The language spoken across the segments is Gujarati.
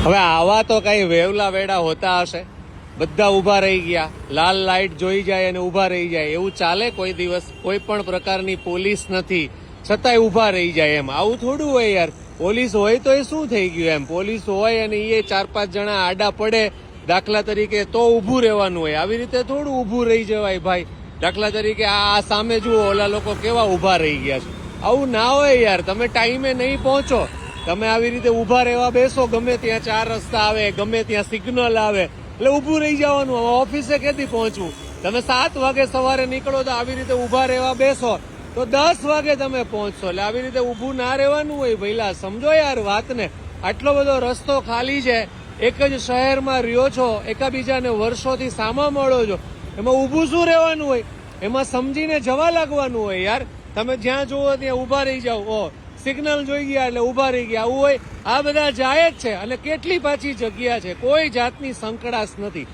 હવે આવા તો કઈ વેવલા વેડા હોતા હશે, બધા ઉભા રહી ગયા, લાલ લાઈટ જોઈ જાય અને ઉભા રહી જાય, એવું ચાલે કોઈ દિવસ? કોઈ પણ પ્રકારની પોલીસ નથી છતાંય ઉભા રહી જાય, એમ આવું થોડું હોય યાર. પોલીસ હોય તો એ શું થઈ ગયું એમ? પોલીસ હોય અને એ 4-5 જણા આડા પડે દાખલા તરીકે તો ઉભું રહેવાનું હોય, આવી રીતે થોડું ઉભું રહી જવાય ભાઈ. દાખલા તરીકે આ સામે જુઓ, ઓલા લોકો કેવા ઉભા રહી ગયા છે. આવું ના હોય યાર. તમે ટાઈમે નહીં પહોંચો, તમે આવી રીતે ઉભા રહેવા બેસો, ગમે ત્યાં 4 રસ્તા આવે, ગમે ત્યાં સિગ્નલ આવે એટલે ઉભું રહી જવાનું. ઓફિસે ક્યાંથી પહોંચવું? તમે 7 વાગે સવારે નીકળો તો આવી રીતે ઉભા રહેવા બેસો તો 10 વાગે તમે પહોંચશો. એટલે આવી રીતે ઉભું ના રહેવાનું હોય ભઈલા, સમજો યાર વાતને. આટલો બધો રસ્તો ખાલી છે, એક જ શહેરમાં રહ્યો છો, એકાબીજાને વર્ષોથી સામા મળો છો, એમાં ઉભું શું રહેવાનું હોય? એમાં સમજીને જવા લાગવાનું હોય યાર. તમે જ્યાં જુઓ ત્યાં ઉભા રહી જાઓ, સિગ્નલ જોઈ ગયા એટલે ઉભા રહી ગયા, આવું હોય? આ બધા જાય જ છે. અને કેટલી પાછી જગ્યા છે, કોઈ જાતની સંકડાશ નથી.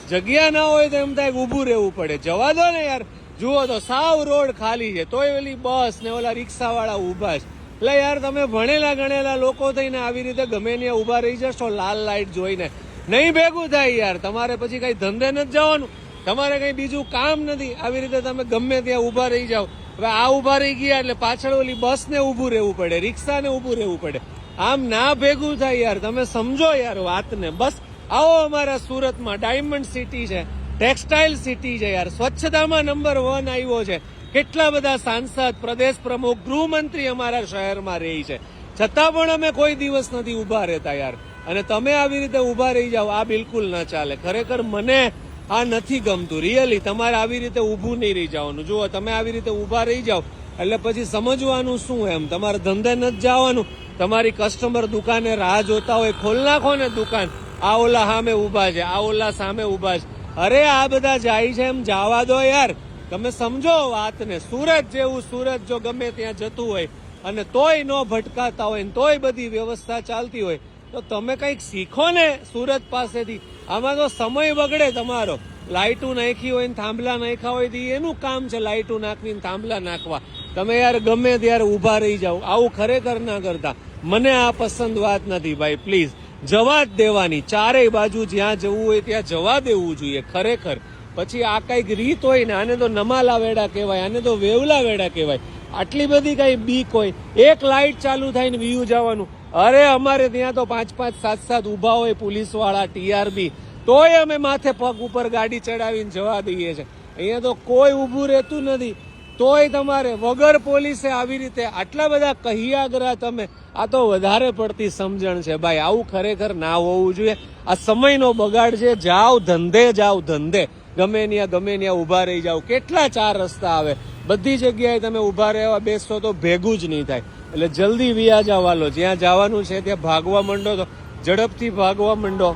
જગ્યા ના હોય તો એમ થાય ઉભું રહેવું પડે. જવા દો ને યાર. જુઓ તો સાવ રોડ ખાલી છે, તોય ઓલી બસ ને ઓલા રિક્ષા વાળા ઉભા છે. એટલે યાર તમે ભણેલા ગણેલા લોકો થઈને આવી રીતે ગમે ત્યાં ઉભા રહી જશો લાલ લાઈટ જોઈને, નહીં ભેગું થાય યાર. તમારે પછી કઈ ધંધે નથી જવાનું, તમારે કઈ બીજું કામ નથી. આવી રીતે તમે ગમે ત્યાં ઉભા રહી જાઓ. હવે આ ઉભા રહી ગયા એટલે પાછળ ઓલી બસ ને ઉભું રહેવું પડે, રિક્ષા ને ઉભું રહેવું પડે. આમ ના ભેગું થાય યાર. તમે સમજો યાર વાતને. બસ આવો અમારા સુરતમાં, ડાયમંડ સિટી છે, ટેક્સટાઇલ સિટી છે યાર, સ્વચ્છતામાં નંબર 1 આવ્યો છે. કેટલા બધા સાંસદ, પ્રદેશ પ્રમુખ, ગૃહમંત્રી અમારા શહેરમાં રહી છે, છતાં પણ અમે કોઈ દિવસ નથી ઉભા રહેતા યાર. અને તમે આવી રીતે ઉભા રહી જાઓ, આ બિલકુલ ન ચાલે. ખરેખર મને આ નથી ગમતું, રિયલી. તમારે આવી રીતે ઉભું નહીં રહી જવાનું. જુઓ, તમે આવી રીતે ઉભા રહી જાઓ એટલે પછી સમજવાનું શું એમ? તમારે ધંધે નથી જવાનું, તમારી કસ્ટમર દુકાને રાહ જોતા હોય, ખોલ નાખો ને દુકાન. આ ઓલા સામે ઉભા છે, આ ઓલા સામે ઉભા છે. અરે આ બધા જાય છે એમ જવા દો યાર. તમે સમજો વાતને. સુરત જેવું સુરત જો ગમે ત્યાં જતું હોય અને તોય ન ભટકાતા હોય ને તોય બધી વ્યવસ્થા ચાલતી હોય તો તમે કંઈક શીખો ને સુરત પાસેથી. આમાં તો સમય બગડે તમારો. લાઇટું નાખી હોય ને થાંભલા નાખ્યા હોય તો એનું કામ છે લાઇટું નાખવીને થાંભલા નાખવા. તમે યાર ગમે ત્યારે ઉભા રહી જાઓ. આવું ખરેખર ના કરતા. મને આ પસંદ વાત નથી ભાઈ. પ્લીઝ જવા જ દેવાની. ચારેય બાજુ જ્યાં જવું હોય ત્યાં જવા દેવું જોઈએ ખરેખર. પછી આ કઈક રીત હોય ને, આને તો નમાલા વેડા કહેવાય, આને તો વેવલા વેડા કહેવાય. આટલી બધી કઈ બીક હોય? એક લાઇટ ચાલુ થાય ને વીયુ જવાનું. અરે અમારે ત્યાં તો 5-5, 7-7 ઉભા હોય પોલીસ વાળા, TRB, તોય અમે માથે પગ ઉપર ગાડી ચડાવીને જવા દઈએ છે. અહીંયા તો કોઈ ઉભું રહેતું નથી, તોય તમારે વગર પોલીસે આવી રીતે આટલા બધા કહિયાગરા તમે. આ તો વધારે પડતી સમજણ છે ભાઈ. આવું ખરેખર ના હોવું જોઈએ. આ સમયનો બગાડ છે. જાઓ ધંધે, જાઓ ધંધે. ગમે ત્યાં ઉભા રહી જાઓ. કેટલા 4 રસ્તા આવે, બધી જગ્યાએ તમે ઉભા રહેવા બેસશો તો ભેગું જ નહીં થાય. એટલે જલ્દી વિયા જવા લો. જ્યાં જવાનું છે ત્યાં ભાગવા માંડો તો ઝડપથી ભાગવા માંડો.